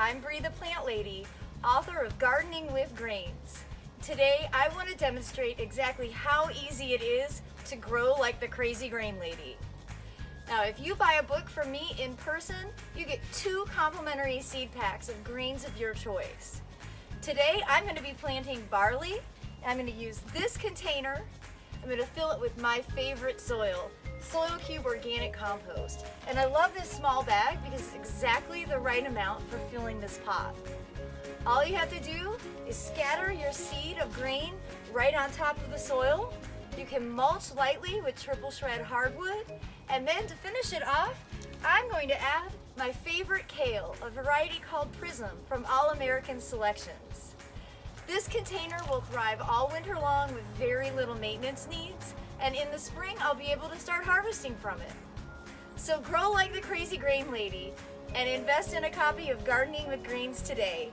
I'm Bree the Plant Lady, author of Gardening with Grains. Today I want to demonstrate exactly how easy it is to grow like the Crazy Grain Lady. Now if you buy a book from me in person, you get 2 complimentary seed packs of grains of your choice. Today I'm going to be planting barley. I'm going to use this container. I'm going to fill it with my favorite soil, Soil Cube Organic Compost. And I love this small bag because it's exactly the right amount for filling this pot. All you have to do is scatter your seed of grain right on top of the soil. You can mulch lightly with triple shred hardwood. And then to finish it off, I'm going to add my favorite kale, a variety called Prism from All American Selections. This container will thrive all winter long with very little maintenance needs, and in the spring I'll be able to start harvesting from it. So grow like the Crazy Grain Lady and invest in a copy of Gardening with Grains today.